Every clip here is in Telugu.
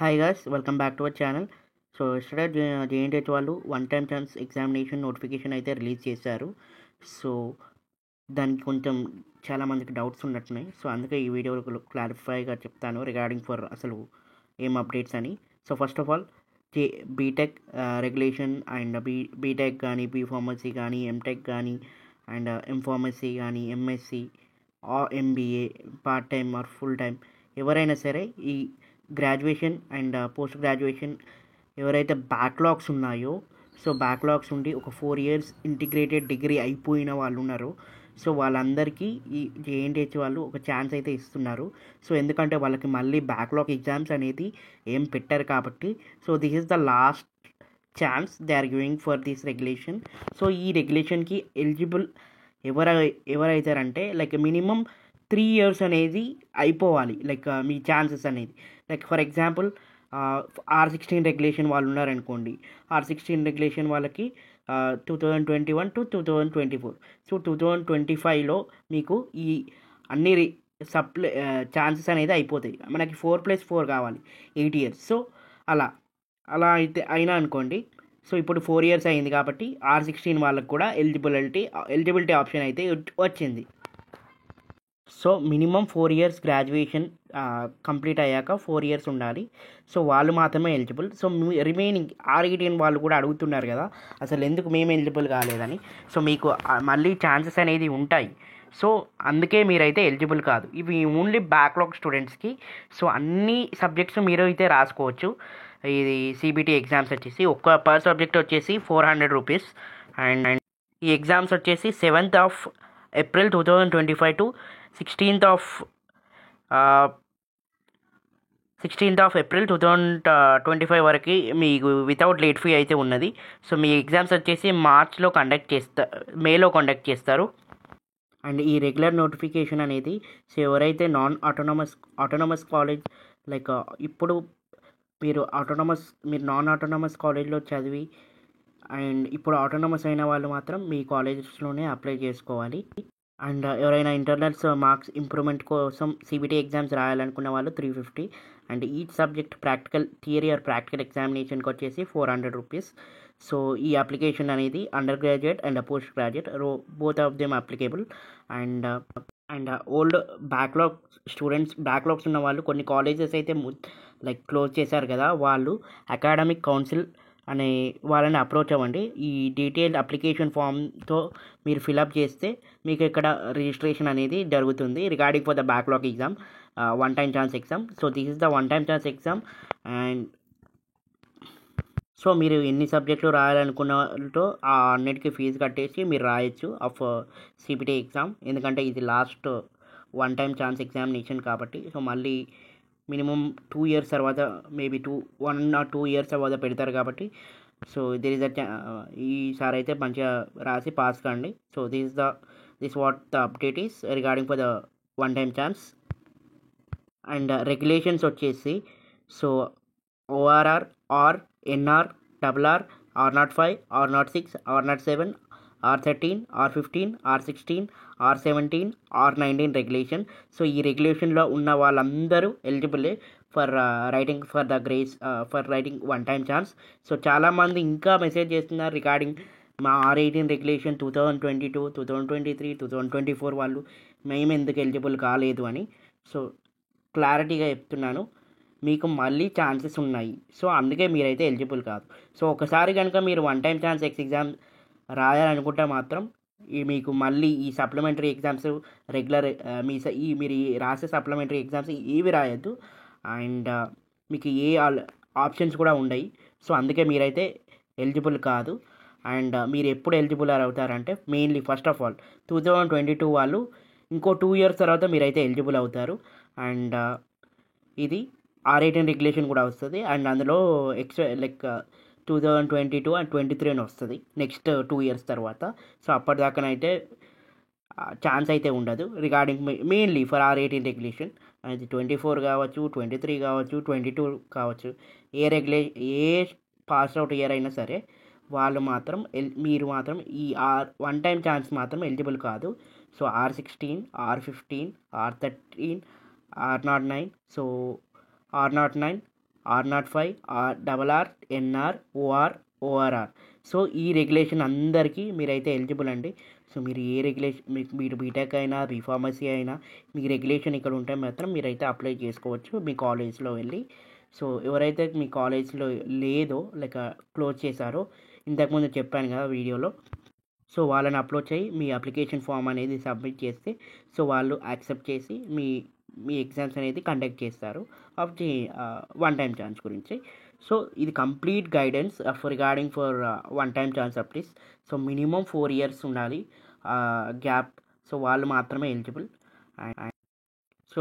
Hi guys, welcome back to our channel. So yesterday JNTH వాళ్ళు one time chance examination notification అయితే రిలీజ్ చేశారు. సో దానికి కొంచెం చాలామందికి డౌట్స్ ఉన్నట్టున్నాయి. సో అందుకే ఈ వీడియోలో క్లారిఫైగా చెప్తాను రిగార్డింగ్ ఫర్ అసలు ఏం అప్డేట్స్ అని. So first of all BTech regulation and BTech కానీ బీఫార్మసీ కానీ ఎంటెక్ కానీ అండ్ ఎంఫార్మసీ కానీ MSc MBA part time or full time ఎవరైనా సరే ఈ గ్రాడ్యుయేషన్ అండ్ పోస్ట్ గ్రాడ్యుయేషన్ ఎవరైతే బ్యాక్లాగ్స్ ఉన్నాయో, సో బ్యాక్లాగ్స్ ఉండి ఒక 4 years ఇంటిగ్రేటెడ్ డిగ్రీ అయిపోయిన వాళ్ళు ఉన్నారో, సో వాళ్ళందరికీ ఈ జేఎన్టీహెచ్ వాళ్ళు ఒక ఛాన్స్ అయితే ఇస్తున్నారు. సో ఎందుకంటే వాళ్ళకి మళ్ళీ బ్యాక్లాగ్ ఎగ్జామ్స్ అనేది ఏం పెట్టారు కాబట్టి, so this is the last chance they are giving for this regulation. So ఈ రెగ్యులేషన్కి ఎలిజిబుల్ ఎవరైతారంటే లైక్ మినిమం 3 years అనేది అయిపోవాలి, లైక్ మీ ఛాన్సెస్ అనేది. Like for example R16 regulation వాళ్ళు ఉన్నారనుకోండి, R16 రెగ్యులేషన్ వాళ్ళకి 2021 to 2024. సో 2025లో మీకు ఈ అన్ని ఛాన్సెస్ అనేది అయిపోతాయి. మనకి 4+4 కావాలి, 8 years. సో అలా అయితే అయినా అనుకోండి. సో ఇప్పుడు 4 years అయింది కాబట్టి R16 వాళ్ళకి కూడా ఎలిజిబిలిటీ ఆప్షన్ అయితే వచ్చింది. So minimum 4 years graduation complete అయ్యాక 4 years ఉండాలి. సో వాళ్ళు మాత్రమే ఎలిజిబుల్. సో రిమైనింగ్ R18 వాళ్ళు కూడా అడుగుతున్నారు కదా, అసలు ఎందుకు మేము ఎలిజిబుల్ కాలేదని. సో మీకు మళ్ళీ ఛాన్సెస్ అనేది ఉంటాయి. సో అందుకే మీరైతే ఎలిజిబుల్ కాదు. ఇవి ఓన్లీ బ్యాక్లాగ్ స్టూడెంట్స్కి. సో అన్ని సబ్జెక్ట్స్ మీరు అయితే రాసుకోవచ్చు. ఇది సిబిటి ఎగ్జామ్స్ వచ్చేసి పర్ సబ్జెక్ట్ వచ్చేసి 400 రూపీస్. అండ్ ఈ ఎగ్జామ్స్ వచ్చేసి 7th of April 2025 to 16th of April 2025 వరకు మీకు వితౌట్ లేట్ ఫీ అయితే ఉన్నది. సో మీ ఎగ్జామ్స్ వచ్చేసి మేలో కండక్ట్ చేస్తారు. అండ్ ఈ రెగ్యులర్ నోటిఫికేషన్ అనేది సో ఎవరైతే ఆటోనమస్ కాలేజ్, లైక్ ఇప్పుడు మీరు నాన్ ఆటోనమస్ కాలేజ్లో చదివి అండ్ ఇప్పుడు ఆటోనమస్ అయిన వాళ్ళు మాత్రం మీ కాలేజెస్లోనే అప్లై చేసుకోవాలి. అండ్ ఎవరైనా ఇంటర్నల్స్ మార్క్స్ ఇంప్రూవ్మెంట్ కోసం సిబిటి ఎగ్జామ్స్ రాయాలనుకున్న వాళ్ళు 350. And each subject theory or practical ఎగ్జామినేషన్కి వచ్చేసి 400 రూపీస్. సో ఈ అప్లికేషన్ అనేది under graduate and post graduate both of them applicable. And old backlogs ఉన్న వాళ్ళు కొన్ని కాలేజెస్ అయితే లైక్ క్లోజ్ చేశారు కదా, వాళ్ళు అకాడమిక్ కౌన్సిల్ అనే వాళ్ళని అప్రోచ్ అవ్వండి. ఈ డీటెయిల్డ్ అప్లికేషన్ ఫామ్తో మీరు ఫిలప్ చేస్తే మీకు ఇక్కడ రిజిస్ట్రేషన్ అనేది జరుగుతుంది regarding for the backlog exam, one time chance exam. So this is the one time chance exam. And so మీరు ఎన్ని సబ్జెక్టులు రాయాలనుకున్నతో ఆ అన్నిటికీ ఫీజు కట్టేసి మీరు రాయొచ్చు ఆఫ్ సిబిటి ఎగ్జామ్. ఎందుకంటే ఇది last one time chance examination కాబట్టి. సో మళ్ళీ మినిమం 2 years తర్వాత మేబీ 1 or 2 years తర్వాత పెడతారు కాబట్టి. సో ఈసారి అయితే మంచిగా రాసి పాస్ కాండి. So this what the update is regarding for the one time chance. And regulations వచ్చేసి so ORR, NR, RR, R05, R06, R07, R13, R15, R16, R17, R19 regulation. So ఈ రెగ్యులేషన్లో ఉన్న వాళ్ళందరూ ఎలిజిబులే for writing one time chance. So చాలామంది ఇంకా మెసేజ్ చేస్తున్నారు రిగార్డింగ్ మా R18 రెగ్యులేషన్ 2022, 2023, 2024 వాళ్ళు మేము ఎందుకు ఎలిజిబుల్ కాలేదు అని. సో క్లారిటీగా చెప్తున్నాను, మీకు మళ్ళీ ఛాన్సెస్ ఉన్నాయి. సో అందుకే మీరైతే ఎలిజిబుల్ కాదు. సో ఒకసారి కనుక మీరు వన్ టైమ్ ఛాన్స్ ఎగ్జామ్ రాయాలనుకుంటే మాత్రం మీకు మళ్ళీ ఈ సప్లిమెంటరీ ఎగ్జామ్స్ మీరు రాసే సప్లిమెంటరీ ఎగ్జామ్స్ ఏవి రాయొద్దు. అండ్ మీకు ఏ ఆప్షన్స్ కూడా ఉండవు. సో అందుకే మీరైతే ఎలిజిబుల్ కాదు. అండ్ మీరు ఎప్పుడు ఎలిజిబుల్ అవుతారంటే మెయిన్లీ ఫస్ట్ ఆఫ్ ఆల్ 2022 వాళ్ళు ఇంకో 2 years తర్వాత మీరైతే ఎలిజిబుల్ అవుతారు. అండ్ ఇది R18 రెగ్యులేషన్ కూడా వస్తుంది. అండ్ అందులో లైక్ 2022 and 2023 అని వస్తుంది నెక్స్ట్ 2 years తర్వాత. సో అప్పటిదాకానైతే ఛాన్స్ అయితే ఉండదు regarding mainly for R18 regulation. అది 24 కావచ్చు, 23 కావచ్చు, 22 కావచ్చు, ఏ పాస్ అవుట్ ఇయర్ అయినా సరే మీరు మాత్రం ఈ వన్ టైమ్ ఛాన్స్ మాత్రం ఎలిజిబుల్ కాదు. So R16, R15, R13, R09, so R09, R05, RRR, NR, ORR. So ఈ రెగ్యులేషన్ అందరికీ మీరైతే ఎలిజిబుల్ అండి. సో మీరు ఏ రెగ్యులేషన్ మీరు బీటెక్ అయినా బీఫార్మసీ అయినా మీ రెగ్యులేషన్ ఇక్కడ ఉంటే మాత్రం మీరైతే అప్లై చేసుకోవచ్చు మీ కాలేజ్లో వెళ్ళి. సో ఎవరైతే మీ కాలేజ్లో లేదో లేక క్లోజ్ చేశారో ఇంతకుముందు చెప్పాను కదా వీడియోలో, సో వాళ్ళని అప్లోడ్ చేయి మీ అప్లికేషన్ ఫామ్ అనేది సబ్మిట్ చేస్తే సో వాళ్ళు యాక్సెప్ట్ చేసి మీ మీ ఎగ్జామ్స్ అనేది కండక్ట్ చేస్తారు of the one time chance గురించి. సో ఇది complete guidance regarding for one time chance applies. So minimum 4 years ఉండాలి గ్యాప్. సో వాళ్ళు మాత్రమే ఎలిజిబుల్. సో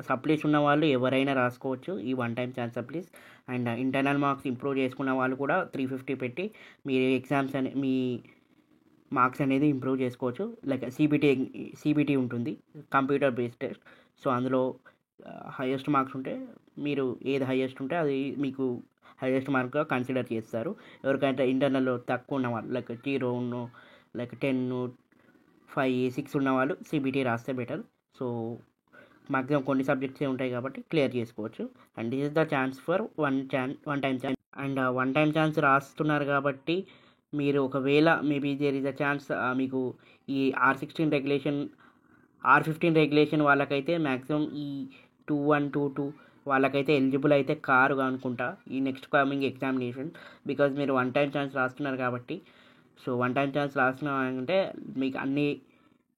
సప్లీస్ ఉన్న వాళ్ళు ఎవరైనా రాసుకోవచ్చు ఈ one time chance supplies. And internal marks improve చేసుకున్న వాళ్ళు కూడా 350 పెట్టి మీ ఎగ్జామ్స్ మీ మార్క్స్ అనేది ఇంప్రూవ్ చేసుకోవచ్చు. లైక్ సిబిటీ ఉంటుంది, కంప్యూటర్ బేస్డ్ టెస్ట్. సో అందులో హైయెస్ట్ మార్క్స్ ఉంటే మీరు ఏది హైయెస్ట్ ఉంటే అది మీకు హైయెస్ట్ మార్క్గా కన్సిడర్ చేస్తారు. ఎవరికైతే ఇంటర్నల్లో తక్కువ ఉన్న వాళ్ళు లైక్ 0 లైక్ 10, 5, 6 ఉన్న వాళ్ళు సిబిటీ రాస్తే బెటర్. సో మ్యాక్సిమం కొన్ని సబ్జెక్ట్సే ఉంటాయి కాబట్టి క్లియర్ చేసుకోవచ్చు. And this is the chance for one time chance. And one time chance రాస్తున్నారు కాబట్టి మీరు ఒకవేళ maybe there is a chance మీకు ఈ R15 రెగ్యులేషన్ వాళ్ళకైతే మ్యాక్సిమం ఈ 2122 వాళ్ళకైతే ఎలిజిబుల్ అయితే కారు అనుకుంటా ఈ నెక్స్ట్ కమింగ్ ఎగ్జామినేషన్. బికాజ్ మీరు వన్ టైం ఛాన్స్ రాస్తున్నారు కాబట్టి. సో వన్ టైం ఛాన్స్ రాస్తున్నారంటే మీకు అన్ని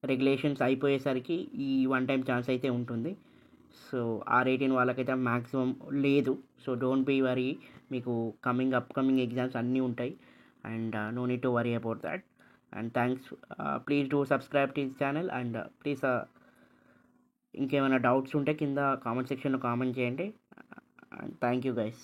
రెగ్యులేషన్స్ అయిపోయేసరికి ఈ వన్ టైం ఛాన్స్ అయితే ఉంటుంది. సో R18 వాళ్ళకైతే మ్యాక్సిమం లేదు. సో డోంట్ బీ వరీ, మీకు అప్కమింగ్ ఎగ్జామ్స్ అన్నీ ఉంటాయి. And no need to worry about that. And thanks. Please do subscribe to this channel. And please ఇంకేమైనా డౌట్స్ ఉంటే కింద కామెంట్ సెక్షన్లో కామెంట్ చేయండి. And thank you guys.